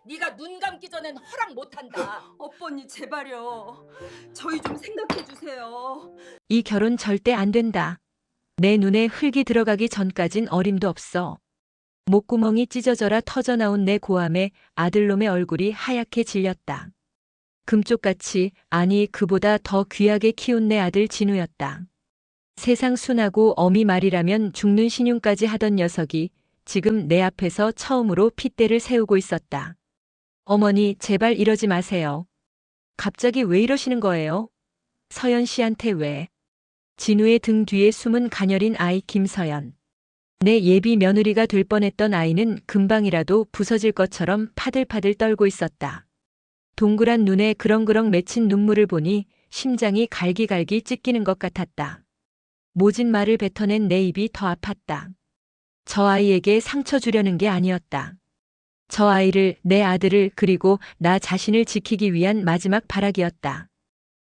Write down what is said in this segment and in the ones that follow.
네가 눈 감기 전엔 허락 못한다. 오빠니 제발요. 저희 좀 생각해 주세요. 이 결혼 절대 안 된다. 내 눈에 흙이 들어가기 전까진 어림도 없어. 목구멍이 찢어져라 터져나온 내 고함에 아들놈의 얼굴이 하얗게 질렸다. 금쪽같이, 아니 그보다 더 귀하게 키운 내 아들 진우였다. 세상 순하고 어미 말이라면 죽는 신용까지 하던 녀석이 지금 내 앞에서 처음으로 핏대를 세우고 있었다. 어머니, 제발 이러지 마세요. 갑자기 왜 이러시는 거예요? 서연 씨한테 왜? 진우의 등 뒤에 숨은 가녀린 아이 김서연. 내 예비 며느리가 될 뻔했던 아이는 금방이라도 부서질 것처럼 파들파들 떨고 있었다. 동그란 눈에 그렁그렁 맺힌 눈물을 보니 심장이 갈기갈기 찢기는 것 같았다. 모진 말을 뱉어낸 내 입이 더 아팠다. 저 아이에게 상처 주려는 게 아니었다. 저 아이를, 내 아들을, 그리고 나 자신을 지키기 위한 마지막 발악이었다.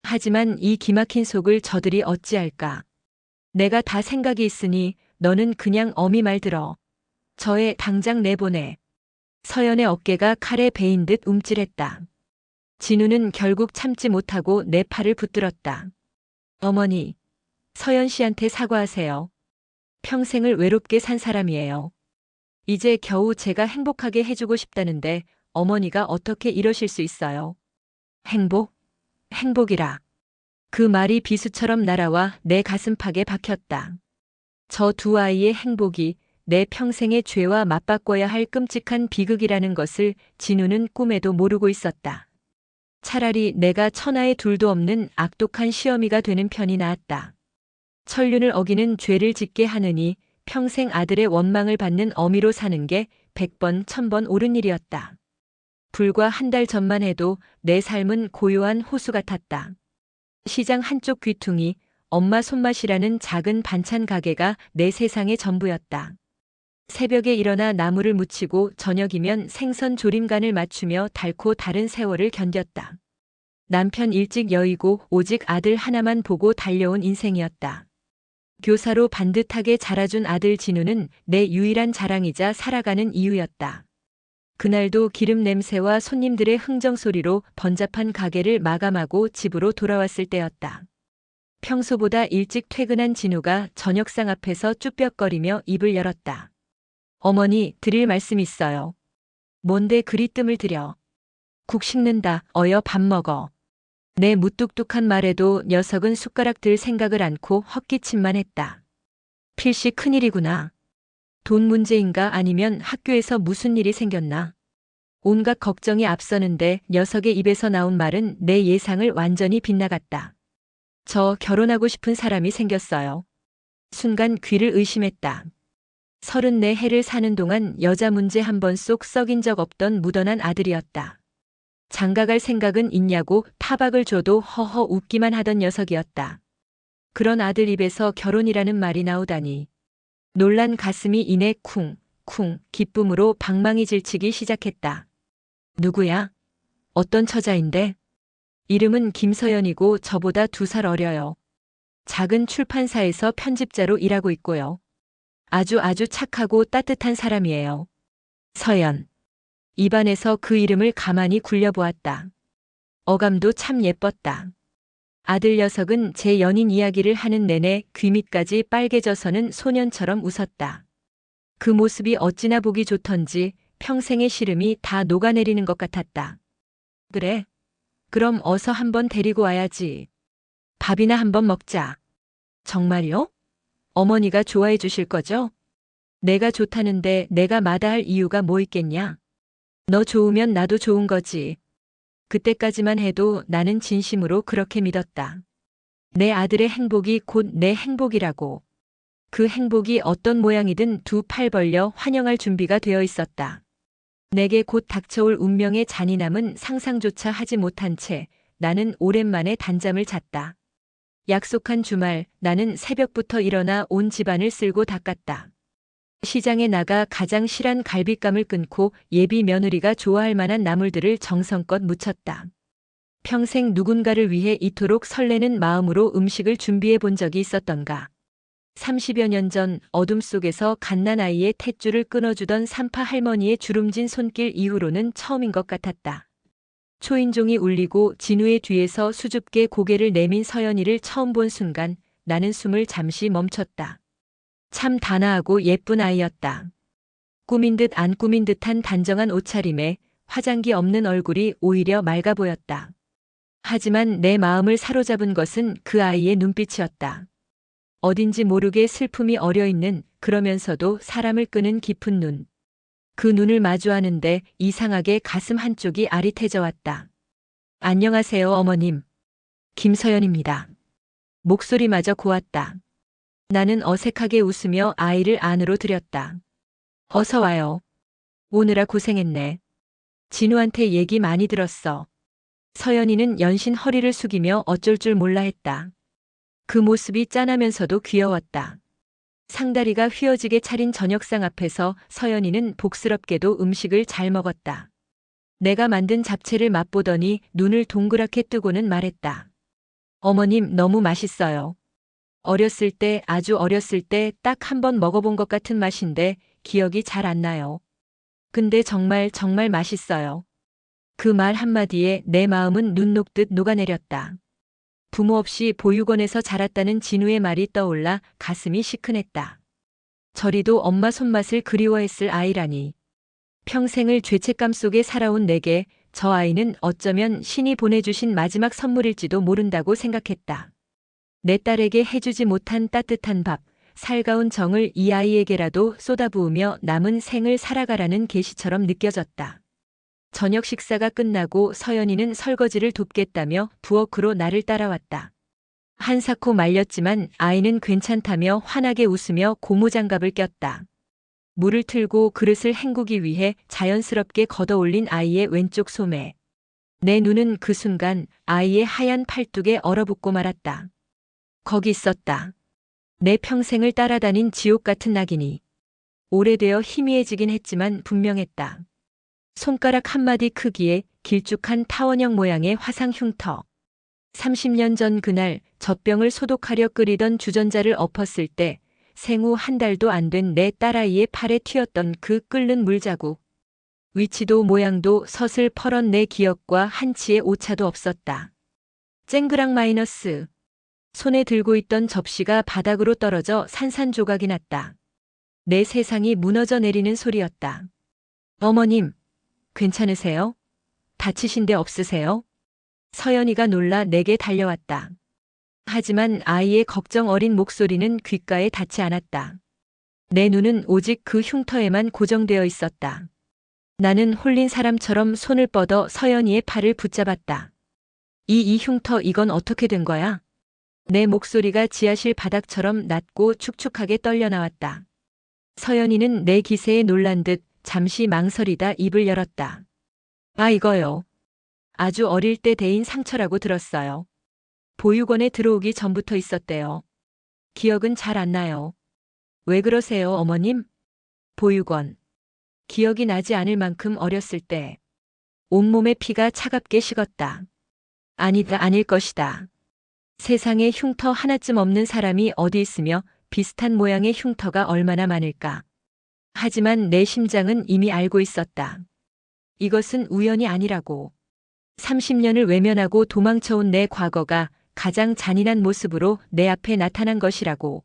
하지만 이 기막힌 속을 저들이 어찌할까. 내가 다 생각이 있으니 너는 그냥 어미 말 들어. 저애 당장 내보내. 서연의 어깨가 칼에 베인 듯 움찔했다. 진우는 결국 참지 못하고 내 팔을 붙들었다. 어머니, 서연 씨한테 사과하세요. 평생을 외롭게 산 사람이에요. 이제 겨우 제가 행복하게 해주고 싶다는데 어머니가 어떻게 이러실 수 있어요? 행복? 행복이라. 그 말이 비수처럼 날아와 내 가슴팍에 박혔다. 저 두 아이의 행복이 내 평생의 죄와 맞바꿔야 할 끔찍한 비극이라는 것을 진우는 꿈에도 모르고 있었다. 차라리 내가 천하에 둘도 없는 악독한 시어미가 되는 편이 나았다. 천륜을 어기는 죄를 짓게 하느니 평생 아들의 원망을 받는 어미로 사는 게 100번, 1000번 옳은 일이었다. 불과 한 달 전만 해도 내 삶은 고요한 호수 같았다. 시장 한쪽 귀퉁이, 엄마 손맛이라는 작은 반찬 가게가 내 세상의 전부였다. 새벽에 일어나 나무를 묻히고 저녁이면 생선 조림간을 맞추며 달고 다른 세월을 견뎠다. 남편 일찍 여의고 오직 아들 하나만 보고 달려온 인생이었다. 교사로 반듯하게 자라준 아들 진우는 내 유일한 자랑이자 살아가는 이유였다. 그날도 기름 냄새와 손님들의 흥정 소리로 번잡한 가게를 마감하고 집으로 돌아왔을 때였다. 평소보다 일찍 퇴근한 진우가 저녁상 앞에서 쭈뼛거리며 입을 열었다. 어머니, 드릴 말씀 있어요. 뭔데 그리 뜸을 들여. 국 식는다, 어여 밥 먹어. 내 무뚝뚝한 말에도 녀석은 숟가락 들 생각을 않고 헛기침만 했다. 필시 큰일이구나. 돈 문제인가 아니면 학교에서 무슨 일이 생겼나. 온갖 걱정이 앞서는데 녀석의 입에서 나온 말은 내 예상을 완전히 빗나갔다. 저 결혼하고 싶은 사람이 생겼어요. 순간 귀를 의심했다. 34해를 사는 동안 여자 문제 한 번 쏙 썩인 적 없던 무던한 아들이었다. 장가갈 생각은 있냐고 타박을 줘도 허허 웃기만 하던 녀석이었다. 그런 아들 입에서 결혼이라는 말이 나오다니. 놀란 가슴이 이내 쿵쿵 기쁨으로 방망이 질치기 시작했다. 누구야? 어떤 처자인데? 이름은 김서연이고 저보다 2살 어려요. 작은 출판사에서 편집자로 일하고 있고요. 아주 착하고 따뜻한 사람이에요. 서연. 입안에서 그 이름을 가만히 굴려보았다. 어감도 참 예뻤다. 아들 녀석은 제 연인 이야기를 하는 내내 귀 밑까지 빨개져서는 소년처럼 웃었다. 그 모습이 어찌나 보기 좋던지 평생의 시름이 다 녹아내리는 것 같았다. 그래? 그럼 어서 한번 데리고 와야지. 밥이나 한번 먹자. 정말요? 어머니가 좋아해 주실 거죠? 내가 좋다는데 내가 마다할 이유가 뭐 있겠냐? 너 좋으면 나도 좋은 거지. 그때까지만 해도 나는 진심으로 그렇게 믿었다. 내 아들의 행복이 곧 내 행복이라고. 그 행복이 어떤 모양이든 2팔 벌려 환영할 준비가 되어 있었다. 내게 곧 닥쳐올 운명의 잔인함은 상상조차 하지 못한 채 나는 오랜만에 단잠을 잤다. 약속한 주말 나는 새벽부터 일어나 온 집안을 쓸고 닦았다. 시장에 나가 가장 실한 갈빗감을 끊고 예비 며느리가 좋아할 만한 나물들을 정성껏 무쳤다. 평생 누군가를 위해 이토록 설레는 마음으로 음식을 준비해 본 적이 있었던가. 30여 년 전 어둠 속에서 갓난아이의 탯줄을 끊어주던 산파 할머니의 주름진 손길 이후로는 처음인 것 같았다. 초인종이 울리고 진우의 뒤에서 수줍게 고개를 내민 서연이를 처음 본 순간 나는 숨을 잠시 멈췄다. 참 단아하고 예쁜 아이였다. 꾸민 듯 안 꾸민 듯한 단정한 옷차림에 화장기 없는 얼굴이 오히려 맑아 보였다. 하지만 내 마음을 사로잡은 것은 그 아이의 눈빛이었다. 어딘지 모르게 슬픔이 어려있는 그러면서도 사람을 끄는 깊은 눈. 그 눈을 마주하는데 이상하게 가슴 한쪽이 아릿해져 왔다. 안녕하세요, 어머님. 김서연입니다. 목소리마저 고왔다. 나는 어색하게 웃으며 아이를 안으로 들였다. 어서 와요. 오느라 고생했네. 진우한테 얘기 많이 들었어. 서연이는 연신 허리를 숙이며 어쩔 줄 몰라 했다. 그 모습이 짠하면서도 귀여웠다. 상다리가 휘어지게 차린 저녁상 앞에서 서연이는 복스럽게도 음식을 잘 먹었다. 내가 만든 잡채를 맛보더니 눈을 동그랗게 뜨고는 말했다. 어머님, 너무 맛있어요. 어렸을 때, 아주 어렸을 때 딱 한 번 먹어본 것 같은 맛인데 기억이 잘 안 나요. 근데 정말 정말 맛있어요. 그 말 한마디에 내 마음은 눈 녹듯 녹아내렸다. 부모 없이 보육원에서 자랐다는 진우의 말이 떠올라 가슴이 시큰했다. 저리도 엄마 손맛을 그리워했을 아이라니. 평생을 죄책감 속에 살아온 내게 저 아이는 어쩌면 신이 보내주신 마지막 선물일지도 모른다고 생각했다. 내 딸에게 해주지 못한 따뜻한 밥, 살가운 정을 이 아이에게라도 쏟아부으며 남은 생을 살아가라는 계시처럼 느껴졌다. 저녁 식사가 끝나고 서연이는 설거지를 돕겠다며 부엌으로 나를 따라왔다. 한사코 말렸지만 아이는 괜찮다며 환하게 웃으며 고무장갑을 꼈다. 물을 틀고 그릇을 헹구기 위해 자연스럽게 걷어올린 아이의 왼쪽 소매. 내 눈은 그 순간 아이의 하얀 팔뚝에 얼어붙고 말았다. 거기 있었다. 내 평생을 따라다닌 지옥 같은 낙인이. 오래되어 희미해지긴 했지만 분명했다. 손가락 한마디 크기의 길쭉한 타원형 모양의 화상 흉터. 30년 전 그날 젖병을 소독하려 끓이던 주전자를 엎었을 때 생후 한 달도 안 된 내 딸아이의 팔에 튀었던 그 끓는 물자국. 위치도 모양도 서슬 퍼런 내 기억과 한치의 오차도 없었다. 쨍그랑 마이너스. 손에 들고 있던 접시가 바닥으로 떨어져 산산조각이 났다. 내 세상이 무너져 내리는 소리였다. 어머님, 괜찮으세요? 다치신 데 없으세요? 서연이가 놀라 내게 달려왔다. 하지만 아이의 걱정 어린 목소리는 귓가에 닿지 않았다. 내 눈은 오직 그 흉터에만 고정되어 있었다. 나는 홀린 사람처럼 손을 뻗어 서연이의 팔을 붙잡았다. 이 흉터 이건 어떻게 된 거야? 내 목소리가 지하실 바닥처럼 낮고 축축하게 떨려 나왔다. 서연이는 내 기세에 놀란 듯 잠시 망설이다 입을 열었다. 아, 이거요. 아주 어릴 때 대인 상처라고 들었어요. 보육원에 들어오기 전부터 있었대요. 기억은 잘 안 나요. 왜 그러세요, 어머님? 보육원. 기억이 나지 않을 만큼 어렸을 때. 온몸의 피가 차갑게 식었다. 아니다, 아닐 것이다. 세상에 흉터 하나쯤 없는 사람이 어디 있으며 비슷한 모양의 흉터가 얼마나 많을까. 하지만 내 심장은 이미 알고 있었다. 이것은 우연이 아니라고. 30년을 외면하고 도망쳐온 내 과거가 가장 잔인한 모습으로 내 앞에 나타난 것이라고.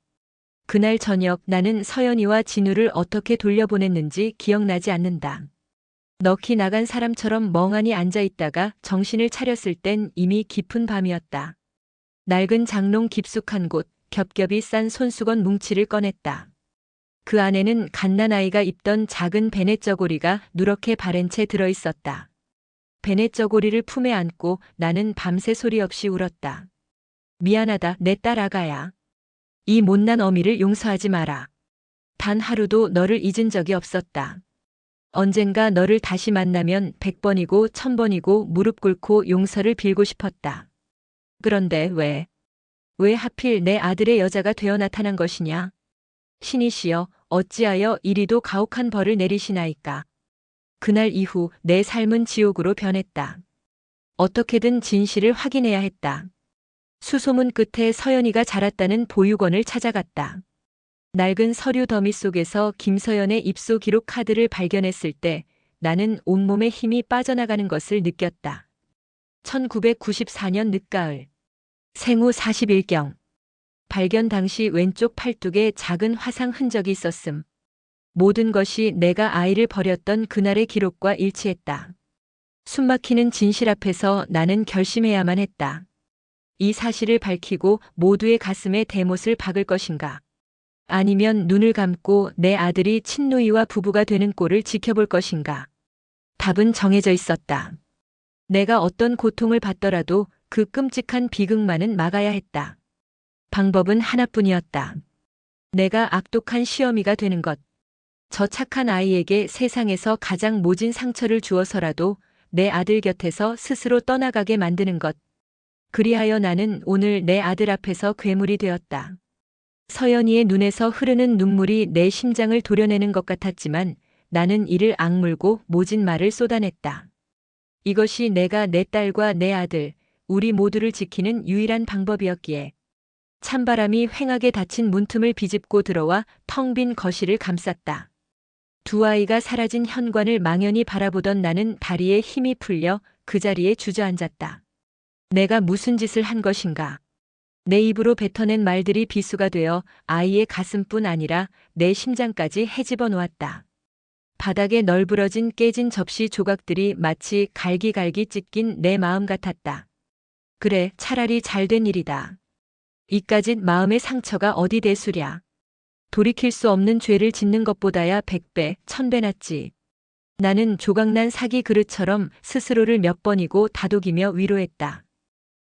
그날 저녁 나는 서연이와 진우를 어떻게 돌려보냈는지 기억나지 않는다. 넋이 나간 사람처럼 멍하니 앉아있다가 정신을 차렸을 땐 이미 깊은 밤이었다. 낡은 장롱 깊숙한 곳, 겹겹이 싼 손수건 뭉치를 꺼냈다. 그 안에는 갓난아이가 입던 작은 베넷 저고리가 누렇게 바랜 채 들어있었다. 베넷 저고리를 품에 안고 나는 밤새 소리 없이 울었다. 미안하다, 내 딸 아가야. 이 못난 어미를 용서하지 마라. 단 하루도 너를 잊은 적이 없었다. 언젠가 너를 다시 만나면 100번이고 1000번이고 무릎 꿇고 용서를 빌고 싶었다. 그런데 왜 하필 내 아들의 여자가 되어 나타난 것이냐? 신이시여, 어찌하여 이리도 가혹한 벌을 내리시나이까? 그날 이후 내 삶은 지옥으로 변했다. 어떻게든 진실을 확인해야 했다. 수소문 끝에 서연이가 자랐다는 보육원을 찾아갔다. 낡은 서류 더미 속에서 김서연의 입소 기록 카드를 발견했을 때 나는 온몸에 힘이 빠져나가는 것을 느꼈다. 1994년 늦가을. 생후 40일경. 발견 당시 왼쪽 팔뚝에 작은 화상 흔적이 있었음. 모든 것이 내가 아이를 버렸던 그날의 기록과 일치했다. 숨막히는 진실 앞에서 나는 결심해야만 했다. 이 사실을 밝히고 모두의 가슴에 대못을 박을 것인가? 아니면 눈을 감고 내 아들이 친누이와 부부가 되는 꼴을 지켜볼 것인가? 답은 정해져 있었다. 내가 어떤 고통을 받더라도 그 끔찍한 비극만은 막아야 했다. 방법은 하나뿐이었다. 내가 악독한 시어미가 되는 것. 저 착한 아이에게 세상에서 가장 모진 상처를 주어서라도 내 아들 곁에서 스스로 떠나가게 만드는 것. 그리하여 나는 오늘 내 아들 앞에서 괴물이 되었다. 서연이의 눈에서 흐르는 눈물이 내 심장을 도려내는 것 같았지만 나는 이를 악물고 모진 말을 쏟아냈다. 이것이 내가 내 딸과 내 아들, 우리 모두를 지키는 유일한 방법이었기에. 찬바람이 휑하게 닫힌 문틈을 비집고 들어와 텅 빈 거실을 감쌌다. 두 아이가 사라진 현관을 망연히 바라보던 나는 다리에 힘이 풀려 그 자리에 주저앉았다. 내가 무슨 짓을 한 것인가? 내 입으로 뱉어낸 말들이 비수가 되어 아이의 가슴뿐 아니라 내 심장까지 헤집어 놓았다. 바닥에 널브러진 깨진 접시 조각들이 마치 갈기갈기 찢긴 내 마음 같았다. 그래, 차라리 잘된 일이다. 이까짓 마음의 상처가 어디 대수랴. 돌이킬 수 없는 죄를 짓는 것보다야 100배, 1000배 낫지. 나는 조각난 사기 그릇처럼 스스로를 몇 번이고 다독이며 위로했다.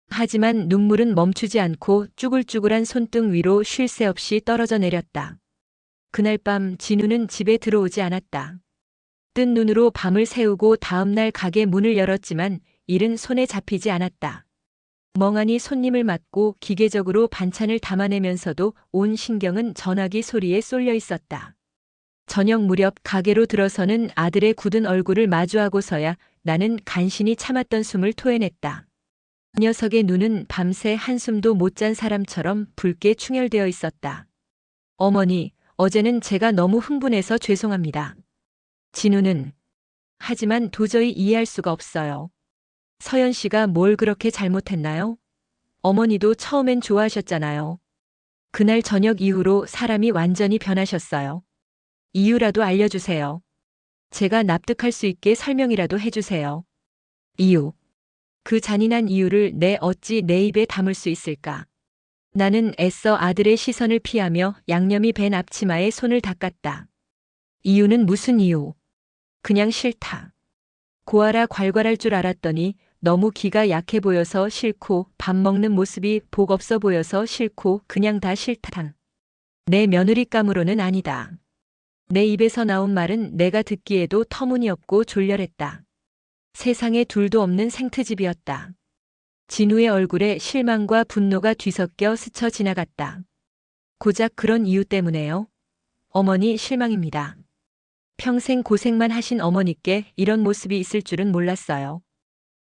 하지만 눈물은 멈추지 않고 쭈글쭈글한 손등 위로 쉴 새 없이 떨어져 내렸다. 그날 밤 진우는 집에 들어오지 않았다. 뜬 눈으로 밤을 새우고 다음날 가게 문을 열었지만 일은 손에 잡히지 않았다. 멍하니 손님을 맞고 기계적으로 반찬을 담아내면서도 온 신경은 전화기 소리에 쏠려 있었다. 저녁 무렵 가게로 들어서는 아들의 굳은 얼굴을 마주하고서야 나는 간신히 참았던 숨을 토해냈다. 녀석의 눈은 밤새 한숨도 못 잔 사람처럼 붉게 충혈되어 있었다. 어머니, 어제는 제가 너무 흥분해서 죄송합니다. 진우는 하지만 도저히 이해할 수가 없어요. 서연 씨가 뭘 그렇게 잘못했나요? 어머니도 처음엔 좋아하셨잖아요. 그날 저녁 이후로 사람이 완전히 변하셨어요. 이유라도 알려주세요. 제가 납득할 수 있게 설명이라도 해주세요. 이유. 그 잔인한 이유를 어찌 내 입에 담을 수 있을까? 나는 애써 아들의 시선을 피하며 양념이 밴 앞치마에 손을 닦았다. 이유는 무슨 이유? 그냥 싫다. 고아라 괄괄할 줄 알았더니 너무 기가 약해 보여서 싫고 밥 먹는 모습이 복 없어 보여서 싫고 그냥 다 싫다. 내 며느리감으로는 아니다. 내 입에서 나온 말은 내가 듣기에도 터무니없고 졸렬했다. 세상에 둘도 없는 생트집이었다. 진우의 얼굴에 실망과 분노가 뒤섞여 스쳐 지나갔다. 고작 그런 이유 때문에요? 어머니 실망입니다. 평생 고생만 하신 어머니께 이런 모습이 있을 줄은 몰랐어요.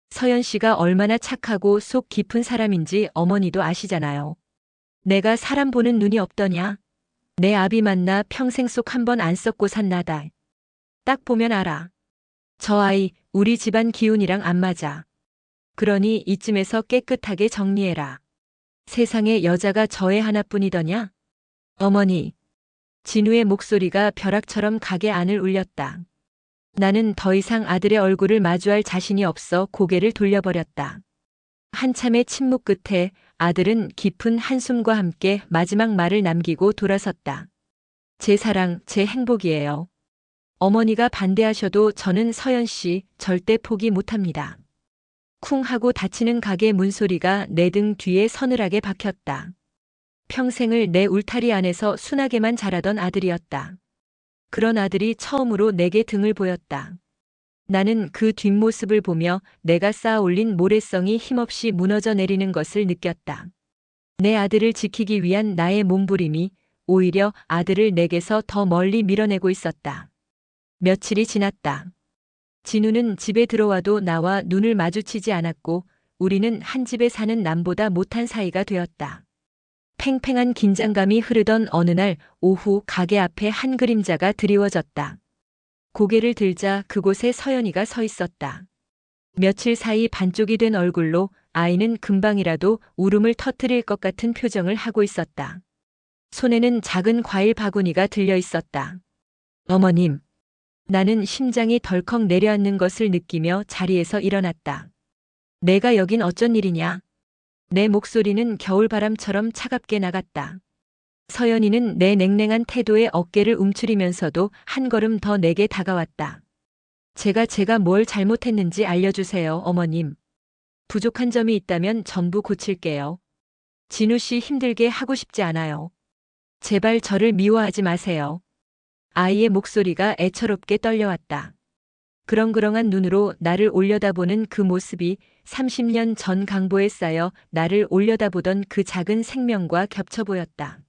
서연 씨가 얼마나 착하고 속 깊은 사람인지 어머니도 아시잖아요. 내가 사람 보는 눈이 없더냐? 내 아비 만나 평생 속 한 번 안 썩고 산 나다. 딱 보면 알아. 저 아이 우리 집안 기운이랑 안 맞아. 그러니 이쯤에서 깨끗하게 정리해라. 세상에 여자가 저애 하나뿐이더냐? 어머니. 진우의 목소리가 벼락처럼 가게 안을 울렸다. 나는 더 이상 아들의 얼굴을 마주할 자신이 없어 고개를 돌려버렸다. 한참의 침묵 끝에 아들은 깊은 한숨과 함께 마지막 말을 남기고 돌아섰다. 제 사랑, 제 행복이에요. 어머니가 반대하셔도 저는 서연 씨 절대 포기 못합니다. 쿵 하고 닫히는 가게 문소리가 내 등 뒤에 서늘하게 박혔다. 평생을 내 울타리 안에서 순하게만 자라던 아들이었다. 그런 아들이 처음으로 내게 등을 보였다. 나는 그 뒷모습을 보며 내가 쌓아 올린 모래성이 힘없이 무너져 내리는 것을 느꼈다. 내 아들을 지키기 위한 나의 몸부림이 오히려 아들을 내게서 더 멀리 밀어내고 있었다. 며칠이 지났다. 진우는 집에 들어와도 나와 눈을 마주치지 않았고 우리는 한 집에 사는 남보다 못한 사이가 되었다. 팽팽한 긴장감이 흐르던 어느 날 오후 가게 앞에 한 그림자가 드리워졌다. 고개를 들자 그곳에 서연이가 서 있었다. 며칠 사이 반쪽이 된 얼굴로 아이는 금방이라도 울음을 터뜨릴 것 같은 표정을 하고 있었다. 손에는 작은 과일 바구니가 들려 있었다. 어머님. 나는 심장이 덜컥 내려앉는 것을 느끼며 자리에서 일어났다. 내가 여긴 어쩐 일이냐? 내 목소리는 겨울바람처럼 차갑게 나갔다. 서연이는 내 냉랭한 태도에 어깨를 움츠리면서도 한 걸음 더 내게 다가왔다. 제가 뭘 잘못했는지 알려주세요, 어머님. 부족한 점이 있다면 전부 고칠게요. 진우 씨 힘들게 하고 싶지 않아요. 제발 저를 미워하지 마세요. 아이의 목소리가 애처롭게 떨려왔다. 그렁그렁한 눈으로 나를 올려다보는 그 모습이 30년 전 강보에 쌓여 나를 올려다보던 그 작은 생명과 겹쳐 보였다.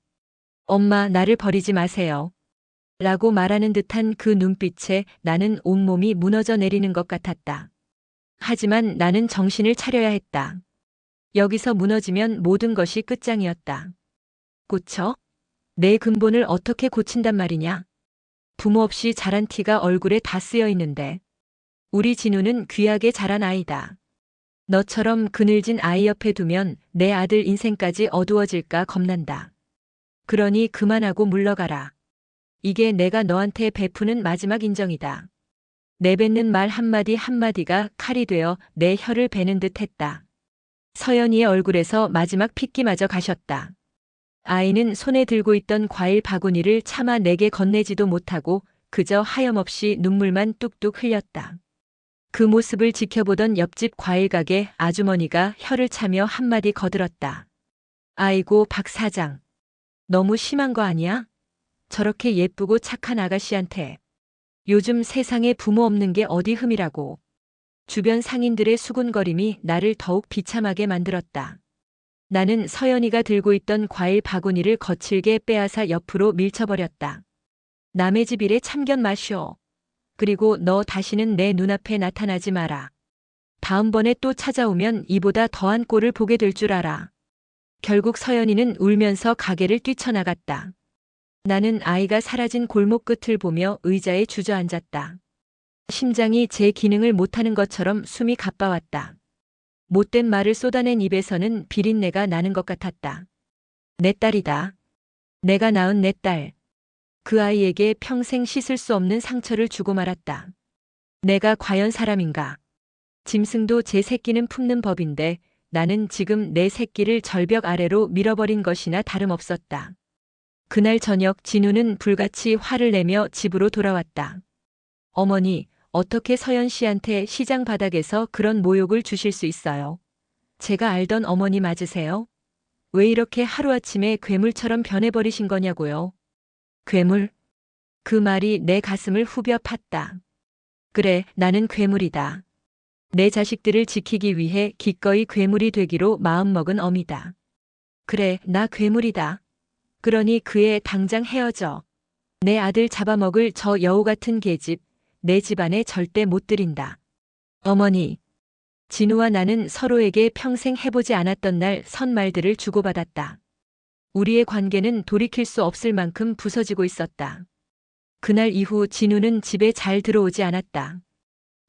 엄마, 나를 버리지 마세요. 라고 말하는 듯한 그 눈빛에 나는 온몸이 무너져 내리는 것 같았다. 하지만 나는 정신을 차려야 했다. 여기서 무너지면 모든 것이 끝장이었다. 고쳐? 내 근본을 어떻게 고친단 말이냐? 부모 없이 자란 티가 얼굴에 다 쓰여 있는데. 우리 진우는 귀하게 자란 아이다. 너처럼 그늘진 아이 옆에 두면 내 아들 인생까지 어두워질까 겁난다. 그러니 그만하고 물러가라. 이게 내가 너한테 베푸는 마지막 인정이다. 내뱉는 말 한마디 한마디가 칼이 되어 내 혀를 베는 듯 했다. 서연이의 얼굴에서 마지막 핏기마저 가셨다. 아이는 손에 들고 있던 과일 바구니를 차마 내게 건네지도 못하고 그저 하염없이 눈물만 뚝뚝 흘렸다. 그 모습을 지켜보던 옆집 과일 가게 아주머니가 혀를 차며 한마디 거들었다. 아이고, 박 사장. 너무 심한 거 아니야? 저렇게 예쁘고 착한 아가씨한테. 요즘 세상에 부모 없는 게 어디 흠이라고. 주변 상인들의 수군거림이 나를 더욱 비참하게 만들었다. 나는 서연이가 들고 있던 과일 바구니를 거칠게 빼앗아 옆으로 밀쳐버렸다. 남의 집 일에 참견 마시오. 그리고 너 다시는 내 눈앞에 나타나지 마라. 다음번에 또 찾아오면 이보다 더한 꼴을 보게 될 줄 알아. 결국 서연이는 울면서 가게를 뛰쳐나갔다. 나는 아이가 사라진 골목 끝을 보며 의자에 주저앉았다. 심장이 제 기능을 못하는 것처럼 숨이 가빠왔다. 못된 말을 쏟아낸 입에서는 비린내가 나는 것 같았다. 내 딸이다. 내가 낳은 내 딸. 그 아이에게 평생 씻을 수 없는 상처를 주고 말았다. 내가 과연 사람인가? 짐승도 제 새끼는 품는 법인데 나는 지금 내 새끼를 절벽 아래로 밀어버린 것이나 다름없었다. 그날 저녁 진우는 불같이 화를 내며 집으로 돌아왔다. 어머니, 어떻게 서연 씨한테 시장 바닥에서 그런 모욕을 주실 수 있어요? 제가 알던 어머니 맞으세요? 왜 이렇게 하루아침에 괴물처럼 변해버리신 거냐고요? 괴물? 그 말이 내 가슴을 후벼 팠다. 그래, 나는 괴물이다. 내 자식들을 지키기 위해 기꺼이 괴물이 되기로 마음먹은 어미다. 그래, 나 괴물이다. 그러니 그애 당장 헤어져. 내 아들 잡아먹을 저 여우 같은 계집, 내 집안에 절대 못 들인다. 어머니. 진우와 나는 서로에게 평생 해보지 않았던 날 선말들을 주고받았다. 우리의 관계는 돌이킬 수 없을 만큼 부서지고 있었다. 그날 이후 진우는 집에 잘 들어오지 않았다.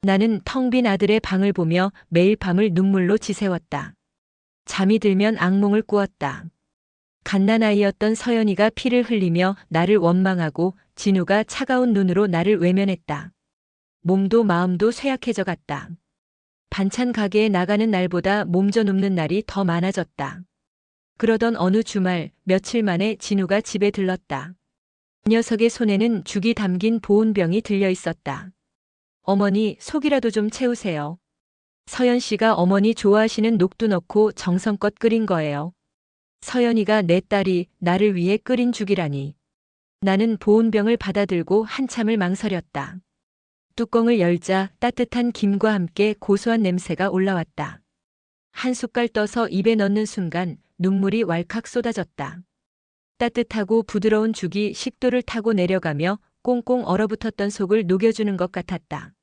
나는 텅 빈 아들의 방을 보며 매일 밤을 눈물로 지새웠다. 잠이 들면 악몽을 꾸었다. 갓난아이였던 서연이가 피를 흘리며 나를 원망하고 진우가 차가운 눈으로 나를 외면했다. 몸도 마음도 쇠약해져 갔다. 반찬 가게에 나가는 날보다 몸져 눕는 날이 더 많아졌다. 그러던 어느 주말 며칠 만에 진우가 집에 들렀다. 녀석의 손에는 죽이 담긴 보온병이 들려 있었다. 어머니, 속이라도 좀 채우세요. 서연 씨가 어머니 좋아하시는 녹두 넣고 정성껏 끓인 거예요. 서연이가 내 딸이 나를 위해 끓인 죽이라니. 나는 보온병을 받아들고 한참을 망설였다. 뚜껑을 열자 따뜻한 김과 함께 고소한 냄새가 올라왔다. 한 숟갈 떠서 입에 넣는 순간 눈물이 왈칵 쏟아졌다. 따뜻하고 부드러운 죽이 식도를 타고 내려가며 꽁꽁 얼어붙었던 속을 녹여주는 것 같았다.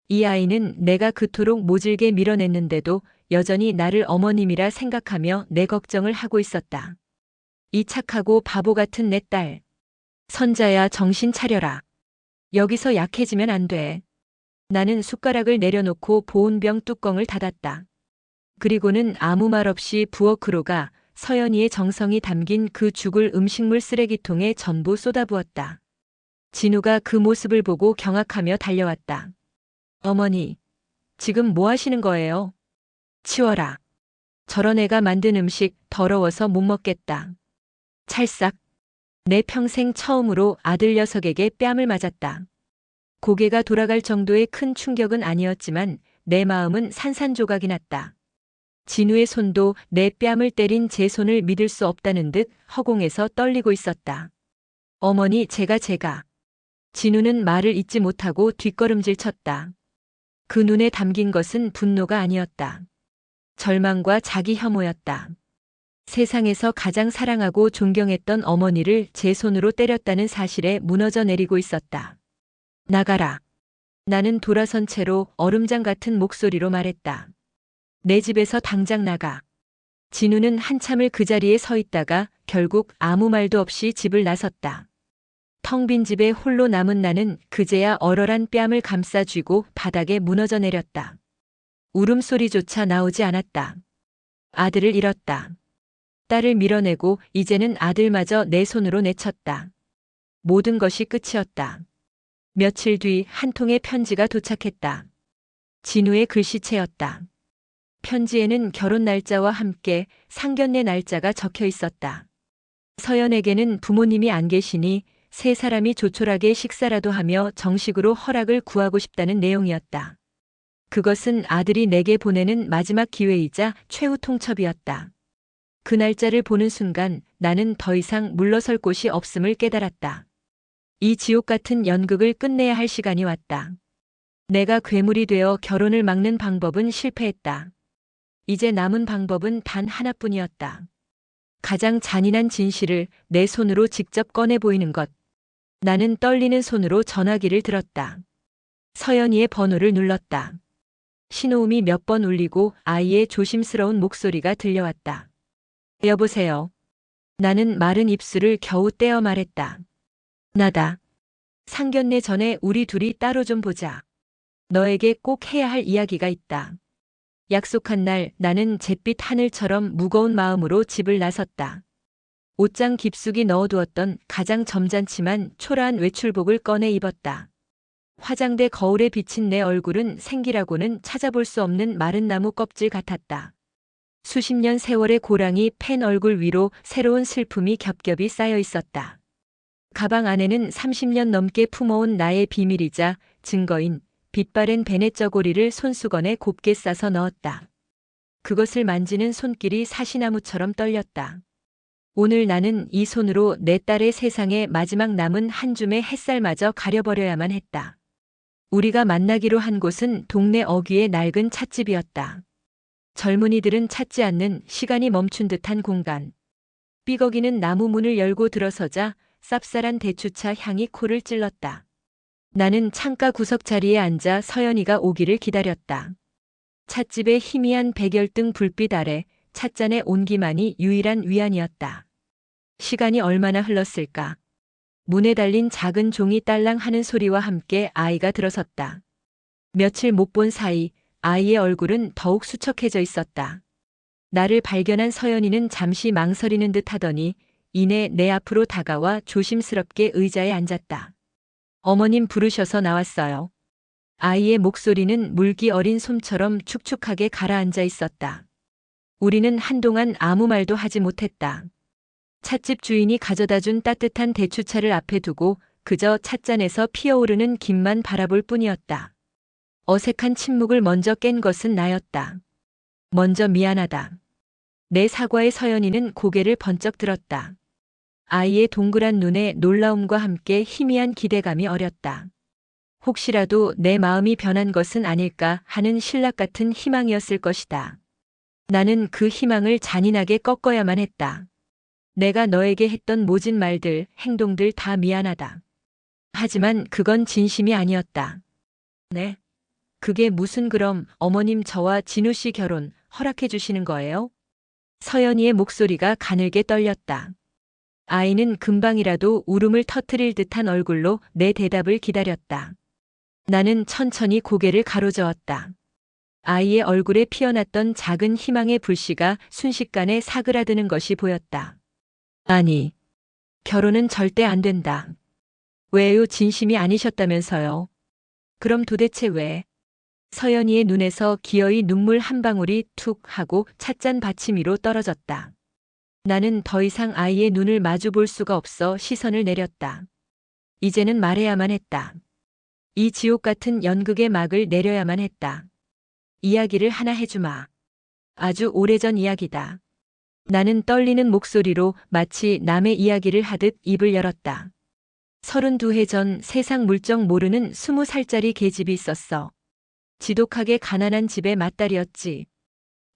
이 아이는 내가 그토록 모질게 밀어냈는데도 여전히 나를 어머님이라 생각하며 내 걱정을 하고 있었다. 이 착하고 바보 같은 내 딸. 선자야, 정신 차려라. 여기서 약해지면 안 돼. 나는 숟가락을 내려놓고 보온병 뚜껑을 닫았다. 그리고는 아무 말 없이 부엌으로 가 서연이의 정성이 담긴 그 죽을 음식물 쓰레기통에 전부 쏟아부었다. 진우가 그 모습을 보고 경악하며 달려왔다. 어머니, 지금 뭐 하시는 거예요? 치워라. 저런 애가 만든 음식 더러워서 못 먹겠다. 찰싹. 내 평생 처음으로 아들 녀석에게 뺨을 맞았다. 고개가 돌아갈 정도의 큰 충격은 아니었지만 내 마음은 산산조각이 났다. 진우의 손도 내 뺨을 때린 제 손을 믿을 수 없다는 듯 허공에서 떨리고 있었다. 어머니, 제가. 진우는 말을 잇지 못하고 뒷걸음질 쳤다. 그 눈에 담긴 것은 분노가 아니었다. 절망과 자기 혐오였다. 세상에서 가장 사랑하고 존경했던 어머니를 제 손으로 때렸다는 사실에 무너져 내리고 있었다. 나가라. 나는 돌아선 채로 얼음장 같은 목소리로 말했다. 내 집에서 당장 나가. 진우는 한참을 그 자리에 서 있다가 결국 아무 말도 없이 집을 나섰다. 텅 빈 집에 홀로 남은 나는 그제야 얼얼한 뺨을 감싸 쥐고 바닥에 무너져 내렸다. 울음소리조차 나오지 않았다. 아들을 잃었다. 딸을 밀어내고 이제는 아들마저 내 손으로 내쳤다. 모든 것이 끝이었다. 며칠 뒤 한 통의 편지가 도착했다. 진우의 글씨체였다. 편지에는 결혼 날짜와 함께 상견례 날짜가 적혀 있었다. 서연에게는 부모님이 안 계시니 세 사람이 조촐하게 식사라도 하며 정식으로 허락을 구하고 싶다는 내용이었다. 그것은 아들이 내게 보내는 마지막 기회이자 최후 통첩이었다. 그 날짜를 보는 순간 나는 더 이상 물러설 곳이 없음을 깨달았다. 이 지옥 같은 연극을 끝내야 할 시간이 왔다. 내가 괴물이 되어 결혼을 막는 방법은 실패했다. 이제 남은 방법은 단 하나뿐이었다. 가장 잔인한 진실을 내 손으로 직접 꺼내 보이는 것. 나는 떨리는 손으로 전화기를 들었다. 서연이의 번호를 눌렀다. 신호음이 몇 번 울리고 아이의 조심스러운 목소리가 들려왔다. 여보세요. 나는 마른 입술을 겨우 떼어 말했다. 나다. 상견례 전에 우리 둘이 따로 좀 보자. 너에게 꼭 해야 할 이야기가 있다. 약속한 날 나는 잿빛 하늘처럼 무거운 마음으로 집을 나섰다. 옷장 깊숙이 넣어두었던 가장 점잖지만 초라한 외출복을 꺼내 입었다. 화장대 거울에 비친 내 얼굴은 생기라고는 찾아볼 수 없는 마른 나무 껍질 같았다. 수십 년 세월의 고랑이 팬 얼굴 위로 새로운 슬픔이 겹겹이 쌓여 있었다. 가방 안에는 30년 넘게 품어온 나의 비밀이자 증거인 빛바랜 베넷 저고리를 손수건에 곱게 싸서 넣었다. 그것을 만지는 손길이 사시나무처럼 떨렸다. 오늘 나는 이 손으로 내 딸의 세상에 마지막 남은 한 줌의 햇살마저 가려버려야만 했다. 우리가 만나기로 한 곳은 동네 어귀의 낡은 찻집이었다. 젊은이들은 찾지 않는 시간이 멈춘 듯한 공간. 삐걱이는 나무 문을 열고 들어서자 쌉쌀한 대추차 향이 코를 찔렀다. 나는 창가 구석 자리에 앉아 서연이가 오기를 기다렸다. 찻집의 희미한 백열등 불빛 아래 찻잔의 온기만이 유일한 위안이었다. 시간이 얼마나 흘렀을까. 문에 달린 작은 종이 딸랑 하는 소리와 함께 아이가 들어섰다. 며칠 못 본 사이 아이의 얼굴은 더욱 수척해져 있었다. 나를 발견한 서연이는 잠시 망설이는 듯 하더니 이내 내 앞으로 다가와 조심스럽게 의자에 앉았다. 어머님 부르셔서 나왔어요. 아이의 목소리는 물기 어린 솜처럼 축축하게 가라앉아 있었다. 우리는 한동안 아무 말도 하지 못했다. 찻집 주인이 가져다 준 따뜻한 대추차를 앞에 두고 그저 찻잔에서 피어오르는 김만 바라볼 뿐이었다. 어색한 침묵을 먼저 깬 것은 나였다. 먼저 미안하다. 내 사과에 서연이는 고개를 번쩍 들었다. 아이의 동그란 눈에 놀라움과 함께 희미한 기대감이 어렸다. 혹시라도 내 마음이 변한 것은 아닐까 하는 신락 같은 희망이었을 것이다. 나는 그 희망을 잔인하게 꺾어야만 했다. 내가 너에게 했던 모진 말들, 행동들 다 미안하다. 하지만 그건 진심이 아니었다. 네? 그게 무슨 그럼 어머님 저와 진우 씨 결혼 허락해 주시는 거예요? 서연이의 목소리가 가늘게 떨렸다. 아이는 금방이라도 울음을 터뜨릴 듯한 얼굴로 내 대답을 기다렸다. 나는 천천히 고개를 가로저었다. 아이의 얼굴에 피어났던 작은 희망의 불씨가 순식간에 사그라드는 것이 보였다. 아니, 결혼은 절대 안 된다. 왜요? 진심이 아니셨다면서요? 그럼 도대체 왜? 서연이의 눈에서 기어이 눈물 한 방울이 툭 하고 찻잔 받침이로 떨어졌다. 나는 더 이상 아이의 눈을 마주 볼 수가 없어 시선을 내렸다. 이제는 말해야만 했다. 이 지옥 같은 연극의 막을 내려야만 했다. 이야기를 하나 해주마. 아주 오래전 이야기다. 나는 떨리는 목소리로 마치 남의 이야기를 하듯 입을 열었다. 32해 전 세상 물정 모르는 20살짜리 계집이 있었어. 지독하게 가난한 집의 맏딸이었지.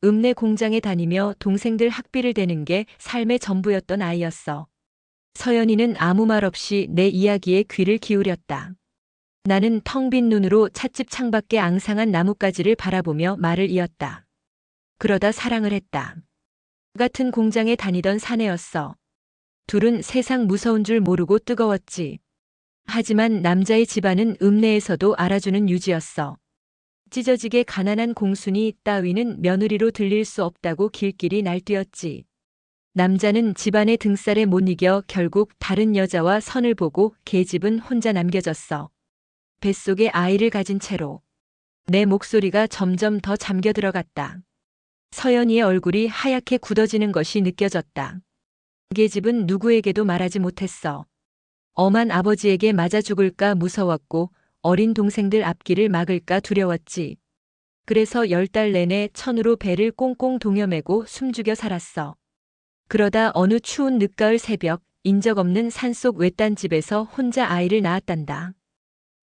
읍내 공장에 다니며 동생들 학비를 대는 게 삶의 전부였던 아이였어. 서연이는 아무 말 없이 내 이야기에 귀를 기울였다. 나는 텅 빈 눈으로 찻집 창밖의 앙상한 나뭇가지를 바라보며 말을 이었다. 그러다 사랑을 했다. 같은 공장에 다니던 사내였어. 둘은 세상 무서운 줄 모르고 뜨거웠지. 하지만 남자의 집안은 읍내에서도 알아주는 유지였어. 찢어지게 가난한 공순이 따위는 며느리로 들릴 수 없다고 길길이 날뛰었지. 남자는 집안의 등살에 못 이겨 결국 다른 여자와 선을 보고 계집은 혼자 남겨졌어. 뱃속에 아이를 가진 채로. 내 목소리가 점점 더 잠겨 들어갔다. 서연이의 얼굴이 하얗게 굳어지는 것이 느껴졌다. 계집은 누구에게도 말하지 못했어. 엄한 아버지에게 맞아 죽을까 무서웠고 어린 동생들 앞길을 막을까 두려웠지. 그래서 10달 내내 천으로 배를 꽁꽁 동여매고 숨죽여 살았어. 그러다 어느 추운 늦가을 새벽 인적 없는 산속 외딴 집에서 혼자 아이를 낳았단다.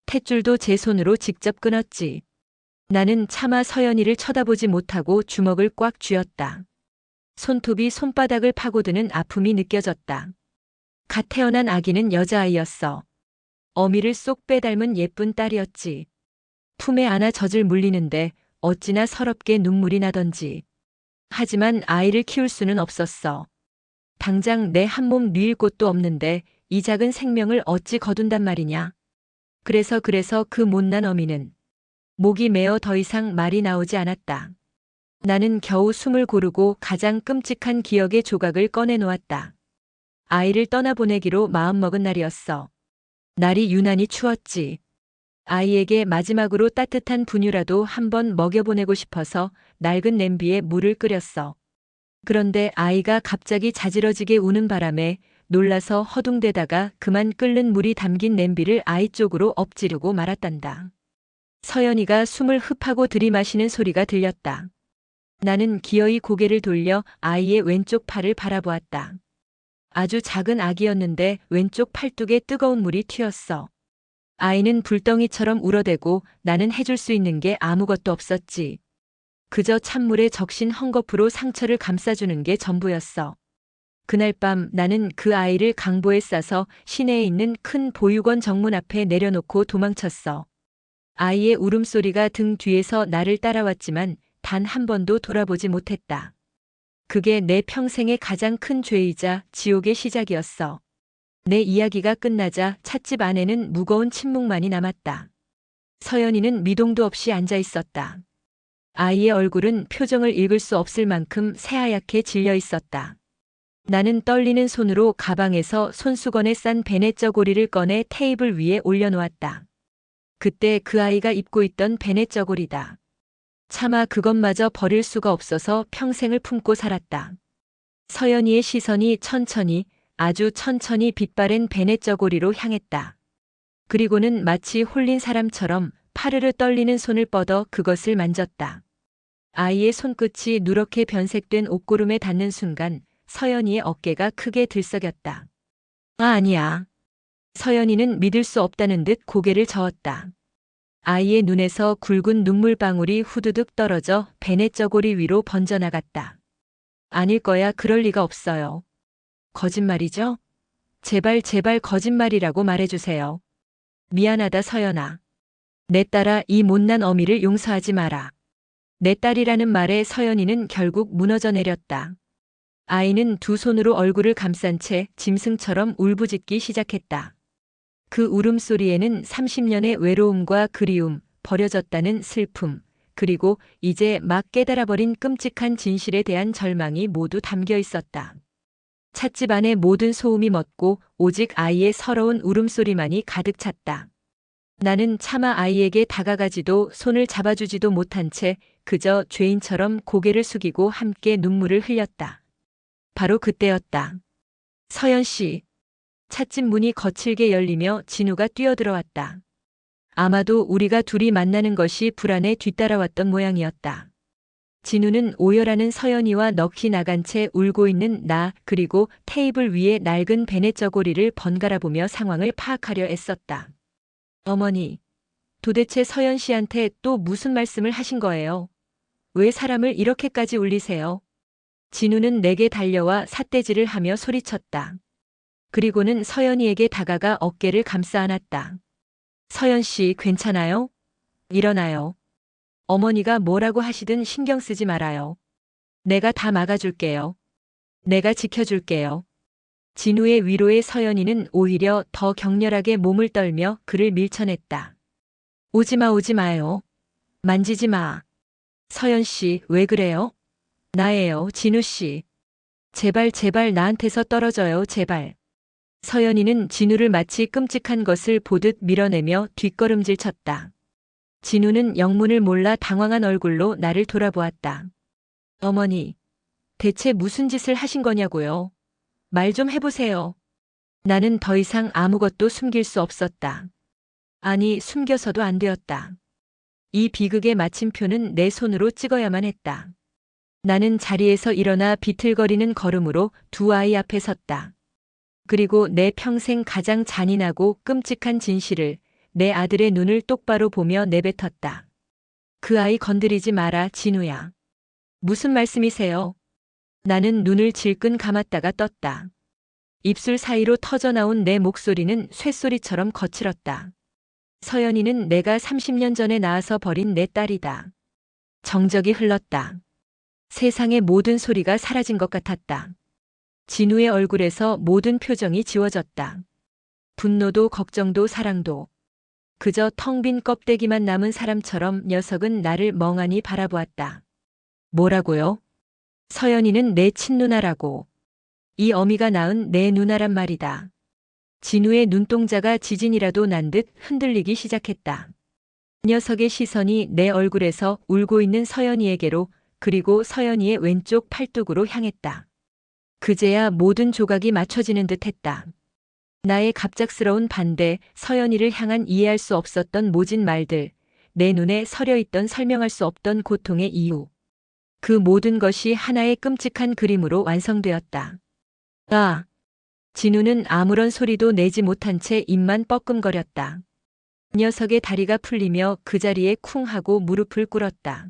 탯줄도 제 손으로 직접 끊었지. 나는 차마 서연이를 쳐다보지 못하고 주먹을 꽉 쥐었다. 손톱이 손바닥을 파고드는 아픔이 느껴졌다. 갓 태어난 아기는 여자아이였어. 어미를 쏙 빼닮은 예쁜 딸이었지. 품에 안아 젖을 물리는데 어찌나 서럽게 눈물이 나던지. 하지만 아이를 키울 수는 없었어. 당장 내 한 몸 뉘일 곳도 없는데 이 작은 생명을 어찌 거둔단 말이냐. 그래서 그 못난 어미는 목이 메어 더 이상 말이 나오지 않았다. 나는 겨우 숨을 고르고 가장 끔찍한 기억의 조각을 꺼내놓았다. 아이를 떠나보내기로 마음먹은 날이었어. 날이 유난히 추웠지. 아이에게 마지막으로 따뜻한 분유라도 한번 먹여보내고 싶어서 낡은 냄비에 물을 끓였어. 그런데 아이가 갑자기 자지러지게 우는 바람에 놀라서 허둥대다가 그만 끓는 물이 담긴 냄비를 아이 쪽으로 엎지르고 말았단다. 서연이가 숨을 흡하고 들이마시는 소리가 들렸다. 나는 기어이 고개를 돌려 아이의 왼쪽 팔을 바라보았다. 아주 작은 아기였는데 왼쪽 팔뚝에 뜨거운 물이 튀었어. 아이는 불덩이처럼 울어대고 나는 해줄 수 있는 게 아무것도 없었지. 그저 찬물에 적신 헝겊으로 상처를 감싸주는 게 전부였어. 그날 밤 나는 그 아이를 강보에 싸서 시내에 있는 큰 보육원 정문 앞에 내려놓고 도망쳤어. 아이의 울음소리가 등 뒤에서 나를 따라왔지만 단 한 번도 돌아보지 못했다. 그게 내 평생의 가장 큰 죄이자 지옥의 시작이었어. 내 이야기가 끝나자 찻집 안에는 무거운 침묵만이 남았다. 서연이는 미동도 없이 앉아 있었다. 아이의 얼굴은 표정을 읽을 수 없을 만큼 새하얗게 질려 있었다. 나는 떨리는 손으로 가방에서 손수건에 싼 베네 저고리를 꺼내 테이블 위에 올려놓았다. 그때 그 아이가 입고 있던 베네 저고리다. 차마 그것마저 버릴 수가 없어서 평생을 품고 살았다. 서연이의 시선이 천천히, 아주 천천히 빛바랜 베네 저고리로 향했다. 그리고는 마치 홀린 사람처럼 파르르 떨리는 손을 뻗어 그것을 만졌다. 아이의 손끝이 누렇게 변색된 옷고름에 닿는 순간 서연이의 어깨가 크게 들썩였다. 아니야. 서연이는 믿을 수 없다는 듯 고개를 저었다. 아이의 눈에서 굵은 눈물방울이 후두둑 떨어져 베네 저고리 위로 번져나갔다. 아닐 거야. 그럴 리가 없어요. 거짓말이죠? 제발 거짓말이라고 말해주세요. 미안하다 서연아. 내 딸아, 이 못난 어미를 용서하지 마라. 내 딸이라는 말에 서연이는 결국 무너져 내렸다. 아이는 두 손으로 얼굴을 감싼 채 짐승처럼 울부짖기 시작했다. 그 울음소리에는 30년의 외로움과 그리움, 버려졌다는 슬픔, 그리고 이제 막 깨달아버린 끔찍한 진실에 대한 절망이 모두 담겨 있었다. 찻집 안의 모든 소음이 멎고 오직 아이의 서러운 울음소리만이 가득 찼다. 나는 차마 아이에게 다가가지도 손을 잡아주지도 못한 채 그저 죄인처럼 고개를 숙이고 함께 눈물을 흘렸다. 바로 그때였다. 서연 씨. 찻집 문이 거칠게 열리며 진우가 뛰어들어왔다. 아마도 우리가 둘이 만나는 것이 불안에 뒤따라왔던 모양이었다. 진우는 오열하는 서연이와 넋이 나간 채 울고 있는 나 그리고 테이블 위에 낡은 베네 저고리를 번갈아 보며 상황을 파악하려 애썼다. 어머니, 도대체 서연 씨한테 또 무슨 말씀을 하신 거예요? 왜 사람을 이렇게까지 울리세요? 진우는 내게 달려와 삿대질을 하며 소리쳤다. 그리고는 서연이에게 다가가 어깨를 감싸 안았다. 서연 씨 괜찮아요? 일어나요. 어머니가 뭐라고 하시든 신경 쓰지 말아요. 내가 다 막아줄게요. 내가 지켜줄게요. 진우의 위로에 서연이는 오히려 더 격렬하게 몸을 떨며 그를 밀쳐냈다. 오지마 오지 마요. 만지지 마. 서연 씨 왜 그래요? 나예요 진우 씨. 제발 제발 나한테서 떨어져요 제발. 서연이는 진우를 마치 끔찍한 것을 보듯 밀어내며 뒷걸음질 쳤다. 진우는 영문을 몰라 당황한 얼굴로 나를 돌아보았다. 어머니, 대체 무슨 짓을 하신 거냐고요? 말 좀 해보세요. 나는 더 이상 아무것도 숨길 수 없었다. 아니, 숨겨서도 안 되었다. 이 비극의 마침표는 내 손으로 찍어야만 했다. 나는 자리에서 일어나 비틀거리는 걸음으로 두 아이 앞에 섰다. 그리고 내 평생 가장 잔인하고 끔찍한 진실을 내 아들의 눈을 똑바로 보며 내뱉었다. 그 아이 건드리지 마라, 진우야. 무슨 말씀이세요? 나는 눈을 질끈 감았다가 떴다. 입술 사이로 터져나온 내 목소리는 쇳소리처럼 거칠었다. 서연이는 내가 30년 전에 낳아서 버린 내 딸이다. 정적이 흘렀다. 세상의 모든 소리가 사라진 것 같았다. 진우의 얼굴에서 모든 표정이 지워졌다. 분노도 걱정도 사랑도. 그저 텅 빈 껍데기만 남은 사람처럼 녀석은 나를 멍하니 바라보았다. 뭐라고요? 서연이는 내 친누나라고. 이 어미가 낳은 내 누나란 말이다. 진우의 눈동자가 지진이라도 난 듯 흔들리기 시작했다. 녀석의 시선이 내 얼굴에서 울고 있는 서연이에게로 그리고 서연이의 왼쪽 팔뚝으로 향했다. 그제야 모든 조각이 맞춰지는 듯 했다. 나의 갑작스러운 반대, 서연이를 향한 이해할 수 없었던 모진 말들, 내 눈에 서려있던 설명할 수 없던 고통의 이유. 그 모든 것이 하나의 끔찍한 그림으로 완성되었다. 아! 진우는 아무런 소리도 내지 못한 채 입만 뻐끔거렸다. 녀석의 다리가 풀리며 그 자리에 쿵 하고 무릎을 꿇었다.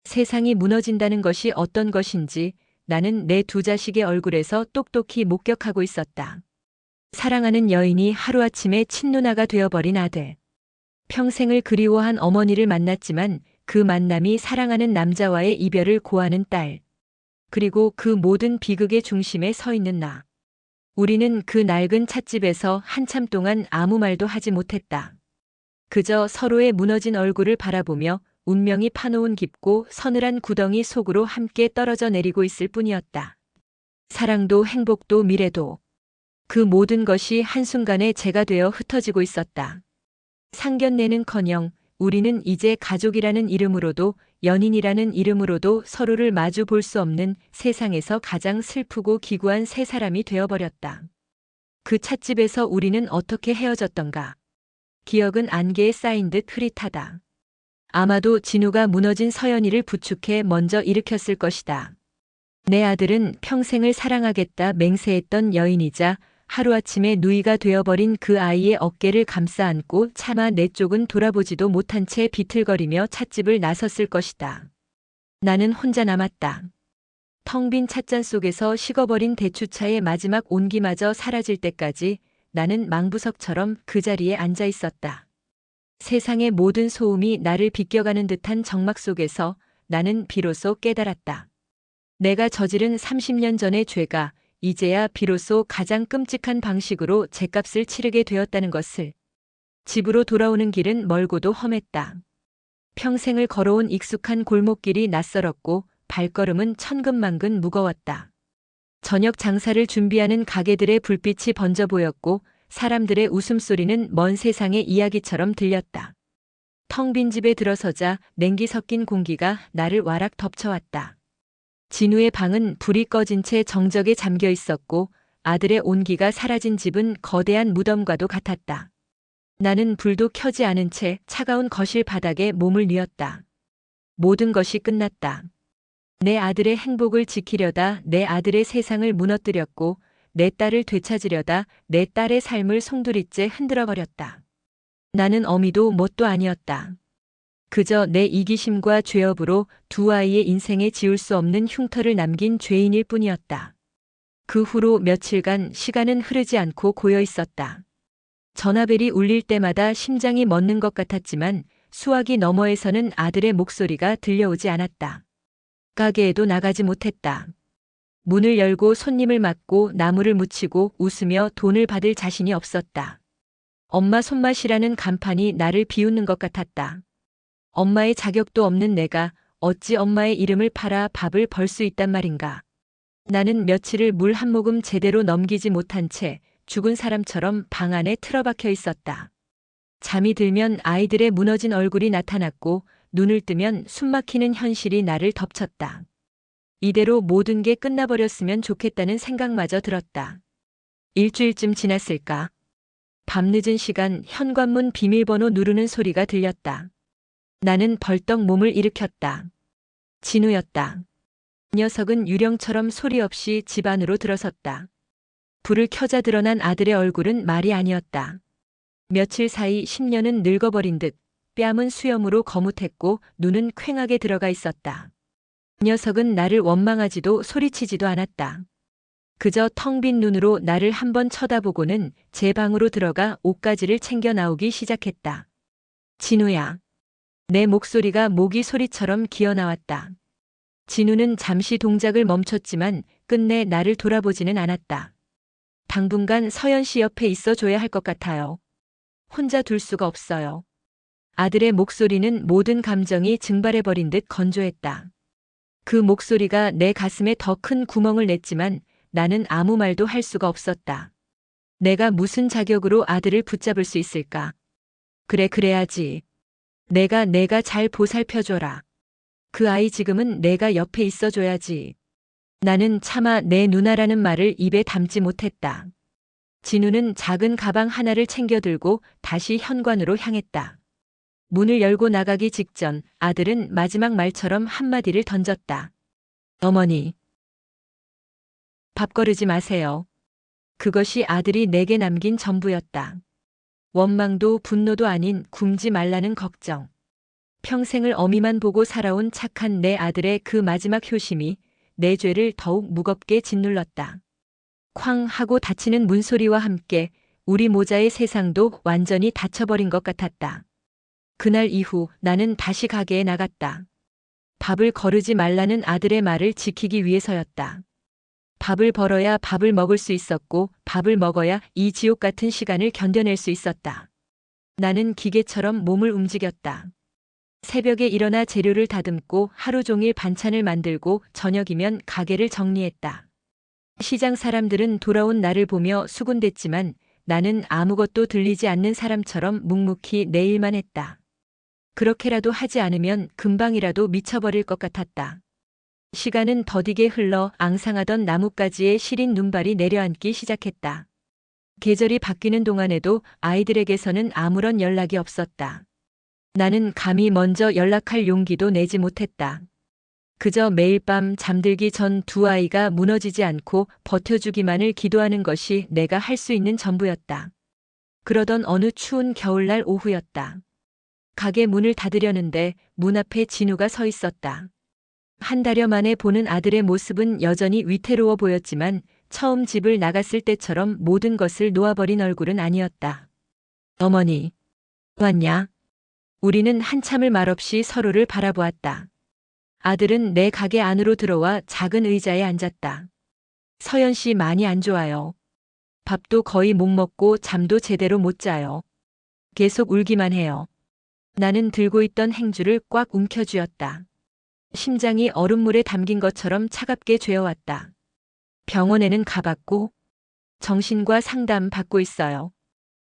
세상이 무너진다는 것이 어떤 것인지 나는 내 두 자식의 얼굴에서 똑똑히 목격하고 있었다. 사랑하는 여인이 하루아침에 친누나가 되어버린 아들. 평생을 그리워한 어머니를 만났지만 그 만남이 사랑하는 남자와의 이별을 고하는 딸. 그리고 그 모든 비극의 중심에 서 있는 나. 우리는 그 낡은 찻집에서 한참 동안 아무 말도 하지 못했다. 그저 서로의 무너진 얼굴을 바라보며 운명이 파놓은 깊고 서늘한 구덩이 속으로 함께 떨어져 내리고 있을 뿐이었다. 사랑도 행복도 미래도. 그 모든 것이 한순간에 제가 되어 흩어지고 있었다. 상견례는커녕 우리는 이제 가족이라는 이름으로도 연인이라는 이름으로도 서로를 마주 볼 수 없는 세상에서 가장 슬프고 기구한 세 사람이 되어버렸다. 그 찻집에서 우리는 어떻게 헤어졌던가. 기억은 안개에 쌓인 듯 흐릿하다. 아마도 진우가 무너진 서연이를 부축해 먼저 일으켰을 것이다. 내 아들은 평생을 사랑하겠다 맹세했던 여인이자 하루아침에 누이가 되어버린 그 아이의 어깨를 감싸 안고 차마 내 쪽은 돌아보지도 못한 채 비틀거리며 찻집을 나섰을 것이다. 나는 혼자 남았다. 텅 빈 찻잔 속에서 식어버린 대추차의 마지막 온기마저 사라질 때까지 나는 망부석처럼 그 자리에 앉아 있었다. 세상의 모든 소음이 나를 비껴가는 듯한 정막 속에서 나는 비로소 깨달았다. 내가 저지른 30년 전의 죄가 이제야 비로소 가장 끔찍한 방식으로 죗값을 치르게 되었다는 것을. 집으로 돌아오는 길은 멀고도 험했다. 평생을 걸어온 익숙한 골목길이 낯설었고 발걸음은 천근만근 무거웠다. 저녁 장사를 준비하는 가게들의 불빛이 번져 보였고 사람들의 웃음소리는 먼 세상의 이야기처럼 들렸다. 텅 빈 집에 들어서자 냉기 섞인 공기가 나를 와락 덮쳐왔다. 진우의 방은 불이 꺼진 채 정적에 잠겨 있었고 아들의 온기가 사라진 집은 거대한 무덤과도 같았다. 나는 불도 켜지 않은 채 차가운 거실 바닥에 몸을 뉘었다. 모든 것이 끝났다. 내 아들의 행복을 지키려다 내 아들의 세상을 무너뜨렸고 내 딸을 되찾으려다 내 딸의 삶을 송두리째 흔들어버렸다. 나는 어미도 뭣도 아니었다. 그저 내 이기심과 죄업으로 두 아이의 인생에 지울 수 없는 흉터를 남긴 죄인일 뿐이었다. 그 후로 며칠간 시간은 흐르지 않고 고여 있었다. 전화벨이 울릴 때마다 심장이 멎는 것 같았지만 수화기 너머에서는 아들의 목소리가 들려오지 않았다. 가게에도 나가지 못했다. 문을 열고 손님을 맞고 나무를 묻히고 웃으며 돈을 받을 자신이 없었다. 엄마 손맛이라는 간판이 나를 비웃는 것 같았다. 엄마의 자격도 없는 내가 어찌 엄마의 이름을 팔아 밥을 벌 수 있단 말인가. 나는 며칠을 물 한 모금 제대로 넘기지 못한 채 죽은 사람처럼 방 안에 틀어박혀 있었다. 잠이 들면 아이들의 무너진 얼굴이 나타났고 눈을 뜨면 숨막히는 현실이 나를 덮쳤다. 이대로 모든 게 끝나버렸으면 좋겠다는 생각마저 들었다. 일주일쯤 지났을까? 밤늦은 시간 현관문 비밀번호 누르는 소리가 들렸다. 나는 벌떡 몸을 일으켰다. 진우였다. 녀석은 유령처럼 소리 없이 집 안으로 들어섰다. 불을 켜자 드러난 아들의 얼굴은 말이 아니었다. 며칠 사이 10년은 늙어버린 듯 뺨은 수염으로 거뭇했고 눈은 퀭하게 들어가 있었다. 녀석은 나를 원망하지도 소리치지도 않았다. 그저 텅 빈 눈으로 나를 한번 쳐다보고는 제 방으로 들어가 옷가지를 챙겨 나오기 시작했다. 진우야. 내 목소리가 모기 소리처럼 기어나왔다. 진우는 잠시 동작을 멈췄지만 끝내 나를 돌아보지는 않았다. 당분간 서연 씨 옆에 있어줘야 할 것 같아요. 혼자 둘 수가 없어요. 아들의 목소리는 모든 감정이 증발해버린 듯 건조했다. 그 목소리가 내 가슴에 더 큰 구멍을 냈지만 나는 아무 말도 할 수가 없었다. 내가 무슨 자격으로 아들을 붙잡을 수 있을까? 그래야지. 내가 잘 보살펴줘라. 그 아이 지금은 내가 옆에 있어줘야지. 나는 차마 내 누나라는 말을 입에 담지 못했다. 진우는 작은 가방 하나를 챙겨 들고 다시 현관으로 향했다. 문을 열고 나가기 직전 아들은 마지막 말처럼 한마디를 던졌다. 어머니. 밥 거르지 마세요. 그것이 아들이 내게 남긴 전부였다. 원망도 분노도 아닌 굶지 말라는 걱정. 평생을 어미만 보고 살아온 착한 내 아들의 그 마지막 효심이 내 죄를 더욱 무겁게 짓눌렀다. 쾅 하고 닫히는 문소리와 함께 우리 모자의 세상도 완전히 닫혀버린 것 같았다. 그날 이후 나는 다시 가게에 나갔다. 밥을 거르지 말라는 아들의 말을 지키기 위해서였다. 밥을 벌어야 밥을 먹을 수 있었고 밥을 먹어야 이 지옥 같은 시간을 견뎌낼 수 있었다. 나는 기계처럼 몸을 움직였다. 새벽에 일어나 재료를 다듬고 하루 종일 반찬을 만들고 저녁이면 가게를 정리했다. 시장 사람들은 돌아온 나를 보며 수군댔지만 나는 아무것도 들리지 않는 사람처럼 묵묵히 내 일만 했다. 그렇게라도 하지 않으면 금방이라도 미쳐버릴 것 같았다. 시간은 더디게 흘러 앙상하던 나뭇가지에 시린 눈발이 내려앉기 시작했다. 계절이 바뀌는 동안에도 아이들에게서는 아무런 연락이 없었다. 나는 감히 먼저 연락할 용기도 내지 못했다. 그저 매일 밤 잠들기 전 두 아이가 무너지지 않고 버텨주기만을 기도하는 것이 내가 할 수 있는 전부였다. 그러던 어느 추운 겨울날 오후였다. 가게 문을 닫으려는데 문 앞에 진우가 서 있었다. 한 달여 만에 보는 아들의 모습은 여전히 위태로워 보였지만 처음 집을 나갔을 때처럼 모든 것을 놓아버린 얼굴은 아니었다. 어머니, 왔냐? 우리는 한참을 말없이 서로를 바라보았다. 아들은 내 가게 안으로 들어와 작은 의자에 앉았다. 서연 씨 많이 안 좋아요. 밥도 거의 못 먹고 잠도 제대로 못 자요. 계속 울기만 해요. 나는 들고 있던 행주를 꽉 움켜쥐었다. 심장이 얼음물에 담긴 것처럼 차갑게 죄어왔다. 병원에는 가봤고 정신과 상담 받고 있어요.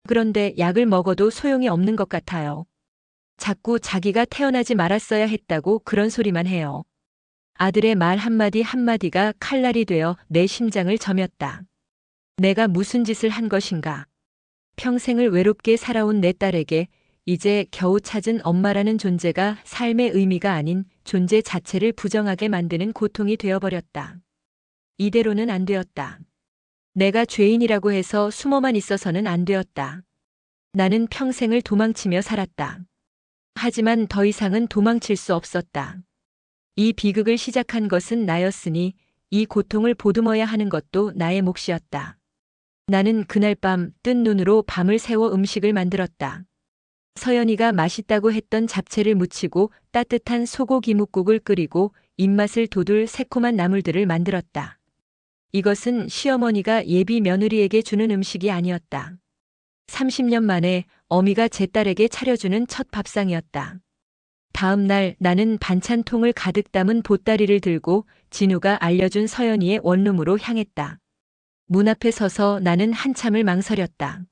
그런데 약을 먹어도 소용이 없는 것 같아요. 자꾸 자기가 태어나지 말았어야 했다고 그런 소리만 해요. 아들의 말 한마디 한마디가 칼날이 되어 내 심장을 저몄다. 내가 무슨 짓을 한 것인가. 평생을 외롭게 살아온 내 딸에게 이제 겨우 찾은 엄마라는 존재가 삶의 의미가 아닌 존재 자체를 부정하게 만드는 고통이 되어버렸다. 이대로는 안 되었다. 내가 죄인이라고 해서 숨어만 있어서는 안 되었다. 나는 평생을 도망치며 살았다. 하지만 더 이상은 도망칠 수 없었다. 이 비극을 시작한 것은 나였으니 이 고통을 보듬어야 하는 것도 나의 몫이었다. 나는 그날 밤 뜬 눈으로 밤을 새워 음식을 만들었다. 서연이가 맛있다고 했던 잡채를 무치고 따뜻한 소고기 묵국을 끓이고 입맛을 돋울 새콤한 나물들을 만들었다. 이것은 시어머니가 예비 며느리에게 주는 음식이 아니었다. 30년 만에 어미가 제 딸에게 차려주는 첫 밥상이었다. 다음 날 나는 반찬통을 가득 담은 보따리를 들고 진우가 알려준 서연이의 원룸으로 향했다. 문 앞에 서서 나는 한참을 망설였다.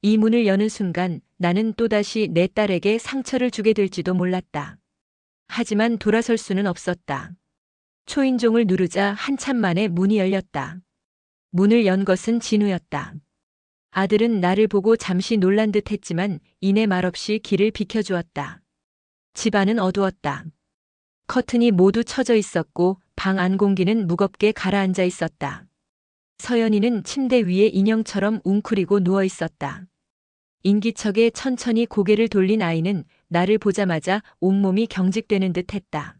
이 문을 여는 순간 나는 또다시 내 딸에게 상처를 주게 될지도 몰랐다. 하지만 돌아설 수는 없었다. 초인종을 누르자 한참 만에 문이 열렸다. 문을 연 것은 진우였다. 아들은 나를 보고 잠시 놀란 듯 했지만 이내 말없이 길을 비켜주었다. 집안은 어두웠다. 커튼이 모두 쳐져 있었고 방 안 공기는 무겁게 가라앉아 있었다. 서연이는 침대 위에 인형처럼 웅크리고 누워 있었다. 인기척에 천천히 고개를 돌린 아이는 나를 보자마자 온몸이 경직되는 듯 했다.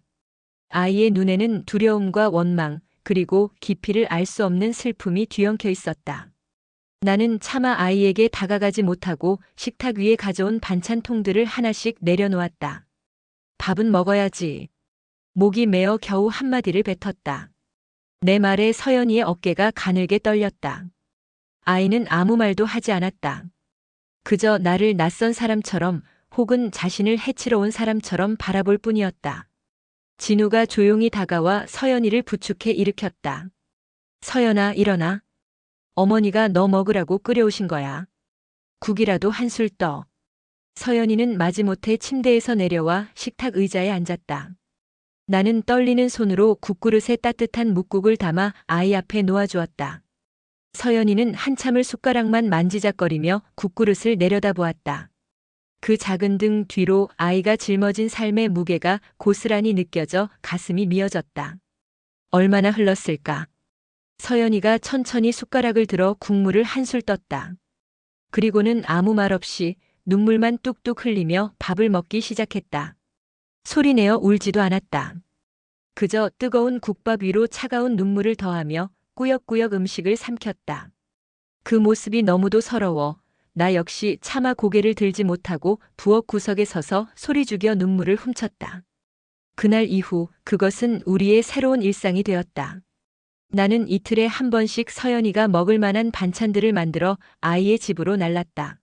아이의 눈에는 두려움과 원망, 그리고 깊이를 알 수 없는 슬픔이 뒤엉켜 있었다. 나는 차마 아이에게 다가가지 못하고 식탁 위에 가져온 반찬통들을 하나씩 내려놓았다. 밥은 먹어야지. 목이 메어 겨우 한마디를 뱉었다. 내 말에 서연이의 어깨가 가늘게 떨렸다. 아이는 아무 말도 하지 않았다. 그저 나를 낯선 사람처럼 혹은 자신을 해치러 온 사람처럼 바라볼 뿐이었다. 진우가 조용히 다가와 서연이를 부축해 일으켰다. 서연아, 일어나. 어머니가 너 먹으라고 끓여오신 거야. 국이라도 한술 떠. 서연이는 마지못해 침대에서 내려와 식탁 의자에 앉았다. 나는 떨리는 손으로 국그릇에 따뜻한 묵국을 담아 아이 앞에 놓아주었다. 서연이는 한참을 숟가락만 만지작거리며 국그릇을 내려다보았다. 그 작은 등 뒤로 아이가 짊어진 삶의 무게가 고스란히 느껴져 가슴이 미어졌다. 얼마나 흘렀을까? 서연이가 천천히 숟가락을 들어 국물을 한술 떴다. 그리고는 아무 말 없이 눈물만 뚝뚝 흘리며 밥을 먹기 시작했다. 소리내어 울지도 않았다. 그저 뜨거운 국밥 위로 차가운 눈물을 더하며 꾸역꾸역 음식을 삼켰다. 그 모습이 너무도 서러워 나 역시 차마 고개를 들지 못하고 부엌 구석에 서서 소리 죽여 눈물을 훔쳤다. 그날 이후 그것은 우리의 새로운 일상이 되었다. 나는 이틀에 한 번씩 서연이가 먹을 만한 반찬들을 만들어 아이의 집으로 날랐다.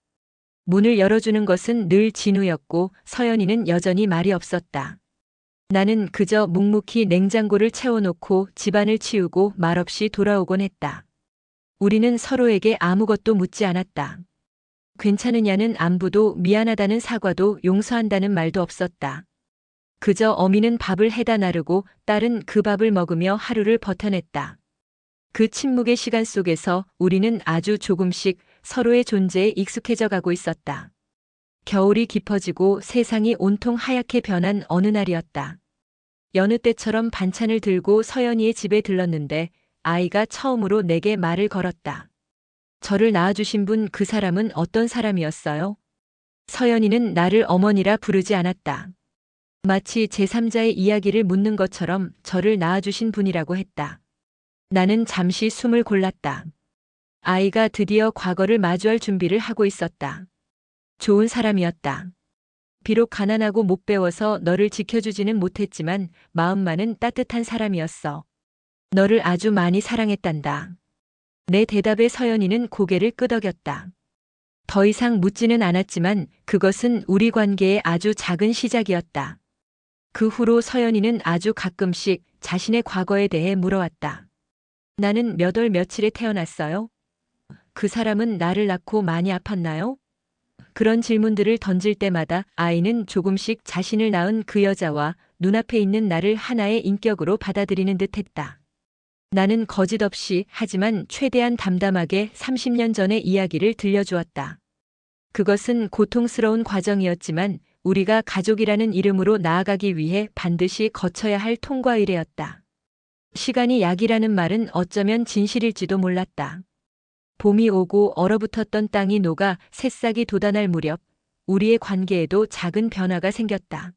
문을 열어주는 것은 늘 진우였고 서연이는 여전히 말이 없었다. 나는 그저 묵묵히 냉장고를 채워놓고 집안을 치우고 말없이 돌아오곤 했다. 우리는 서로에게 아무것도 묻지 않았다. 괜찮으냐는 안부도 미안하다는 사과도 용서한다는 말도 없었다. 그저 어미는 밥을 해다 나르고 딸은 그 밥을 먹으며 하루를 버텨냈다. 그 침묵의 시간 속에서 우리는 아주 조금씩 서로의 존재에 익숙해져 가고 있었다. 겨울이 깊어지고 세상이 온통 하얗게 변한 어느 날이었다. 여느 때처럼 반찬을 들고 서연이의 집에 들렀는데 아이가 처음으로 내게 말을 걸었다. 저를 낳아주신 분 그 사람은 어떤 사람이었어요? 서연이는 나를 어머니라 부르지 않았다. 마치 제3자의 이야기를 묻는 것처럼 저를 낳아주신 분이라고 했다. 나는 잠시 숨을 골랐다. 아이가 드디어 과거를 마주할 준비를 하고 있었다. 좋은 사람이었다. 비록 가난하고 못 배워서 너를 지켜주지는 못했지만 마음만은 따뜻한 사람이었어. 너를 아주 많이 사랑했단다. 내 대답에 서연이는 고개를 끄덕였다. 더 이상 묻지는 않았지만 그것은 우리 관계의 아주 작은 시작이었다. 그 후로 서연이는 아주 가끔씩 자신의 과거에 대해 물어왔다. 나는 몇 월 며칠에 태어났어요? 그 사람은 나를 낳고 많이 아팠나요? 그런 질문들을 던질 때마다 아이는 조금씩 자신을 낳은 그 여자와 눈앞에 있는 나를 하나의 인격으로 받아들이는 듯 했다. 나는 거짓없이 하지만 최대한 담담하게 30년 전의 이야기를 들려주었다. 그것은 고통스러운 과정이었지만 우리가 가족이라는 이름으로 나아가기 위해 반드시 거쳐야 할 통과 의례였다. 시간이 약이라는 말은 어쩌면 진실일지도 몰랐다. 봄이 오고 얼어붙었던 땅이 녹아 새싹이 돋아날 무렵 우리의 관계에도 작은 변화가 생겼다.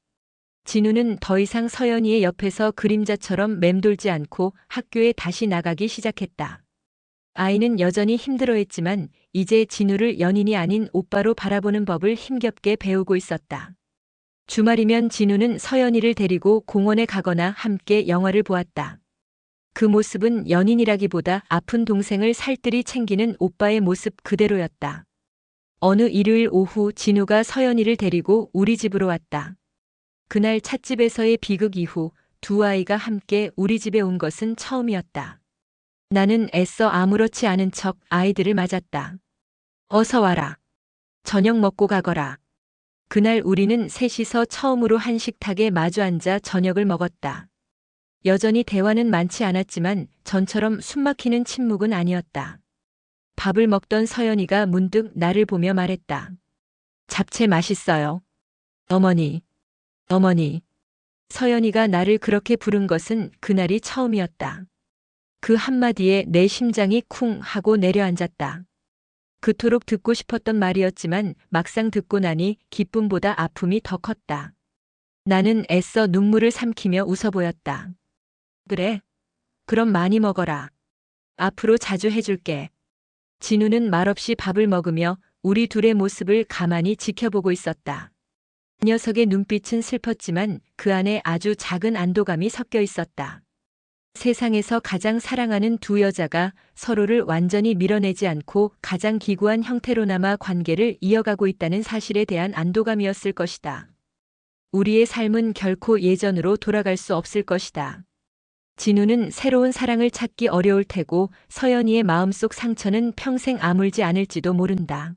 진우는 더 이상 서연이의 옆에서 그림자처럼 맴돌지 않고 학교에 다시 나가기 시작했다. 아이는 여전히 힘들어했지만 이제 진우를 연인이 아닌 오빠로 바라보는 법을 힘겹게 배우고 있었다. 주말이면 진우는 서연이를 데리고 공원에 가거나 함께 영화를 보았다. 그 모습은 연인이라기보다 아픈 동생을 살뜰히 챙기는 오빠의 모습 그대로였다. 어느 일요일 오후 진우가 서연이를 데리고 우리 집으로 왔다. 그날 찻집에서의 비극 이후 두 아이가 함께 우리 집에 온 것은 처음이었다. 나는 애써 아무렇지 않은 척 아이들을 맞았다. 어서 와라. 저녁 먹고 가거라. 그날 우리는 셋이서 처음으로 한 식탁에 마주 앉아 저녁을 먹었다. 여전히 대화는 많지 않았지만 전처럼 숨막히는 침묵은 아니었다. 밥을 먹던 서연이가 문득 나를 보며 말했다. 잡채 맛있어요. 어머니. 어머니. 서연이가 나를 그렇게 부른 것은 그날이 처음이었다. 그 한마디에 내 심장이 쿵 하고 내려앉았다. 그토록 듣고 싶었던 말이었지만 막상 듣고 나니 기쁨보다 아픔이 더 컸다. 나는 애써 눈물을 삼키며 웃어 보였다. 그래. 그럼 많이 먹어라. 앞으로 자주 해줄게. 진우는 말없이 밥을 먹으며 우리 둘의 모습을 가만히 지켜보고 있었다. 그 녀석의 눈빛은 슬펐지만 그 안에 아주 작은 안도감이 섞여 있었다. 세상에서 가장 사랑하는 두 여자가 서로를 완전히 밀어내지 않고 가장 기구한 형태로나마 관계를 이어가고 있다는 사실에 대한 안도감이었을 것이다. 우리의 삶은 결코 예전으로 돌아갈 수 없을 것이다. 진우는 새로운 사랑을 찾기 어려울 테고 서연이의 마음속 상처는 평생 아물지 않을지도 모른다.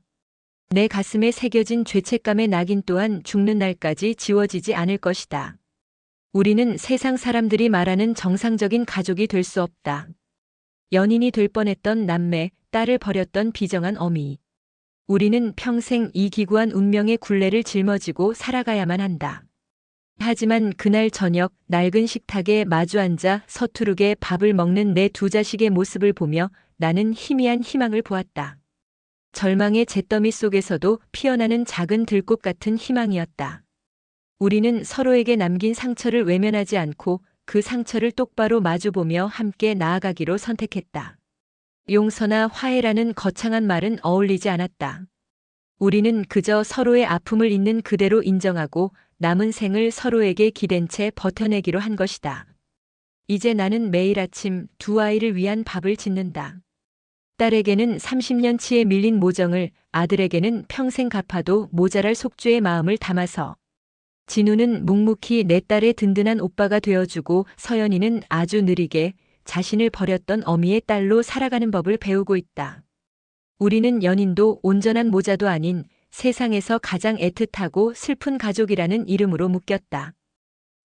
내 가슴에 새겨진 죄책감의 낙인 또한 죽는 날까지 지워지지 않을 것이다. 우리는 세상 사람들이 말하는 정상적인 가족이 될 수 없다. 연인이 될 뻔했던 남매, 딸을 버렸던 비정한 어미. 우리는 평생 이 기구한 운명의 굴레를 짊어지고 살아가야만 한다. 하지만 그날 저녁 낡은 식탁에 마주 앉아 서투르게 밥을 먹는 내 두 자식의 모습을 보며 나는 희미한 희망을 보았다. 절망의 잿더미 속에서도 피어나는 작은 들꽃 같은 희망이었다. 우리는 서로에게 남긴 상처를 외면하지 않고 그 상처를 똑바로 마주보며 함께 나아가기로 선택했다. 용서나 화해라는 거창한 말은 어울리지 않았다. 우리는 그저 서로의 아픔을 있는 그대로 인정하고 남은 생을 서로에게 기댄 채 버텨내기로 한 것이다. 이제 나는 매일 아침 두 아이를 위한 밥을 짓는다. 딸에게는 30년치의 밀린 모정을, 아들에게는 평생 갚아도 모자랄 속죄의 마음을 담아서. 진우는 묵묵히 내 딸의 든든한 오빠가 되어주고 서연이는 아주 느리게 자신을 버렸던 어미의 딸로 살아가는 법을 배우고 있다. 우리는 연인도 온전한 모자도 아닌 세상에서 가장 애틋하고 슬픈 가족이라는 이름으로 묶였다.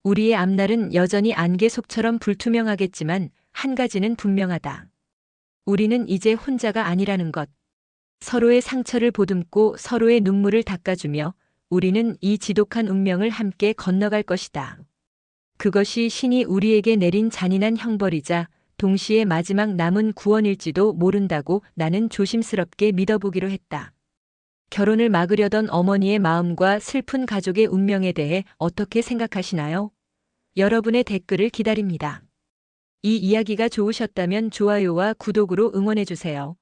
우리의 앞날은 여전히 안개 속처럼 불투명하겠지만 한 가지는 분명하다. 우리는 이제 혼자가 아니라는 것. 서로의 상처를 보듬고 서로의 눈물을 닦아주며 우리는 이 지독한 운명을 함께 건너갈 것이다. 그것이 신이 우리에게 내린 잔인한 형벌이자 동시에 마지막 남은 구원일지도 모른다고 나는 조심스럽게 믿어보기로 했다. 결혼을 막으려던 어머니의 마음과 슬픈 가족의 운명에 대해 어떻게 생각하시나요? 여러분의 댓글을 기다립니다. 이 이야기가 좋으셨다면 좋아요와 구독으로 응원해주세요.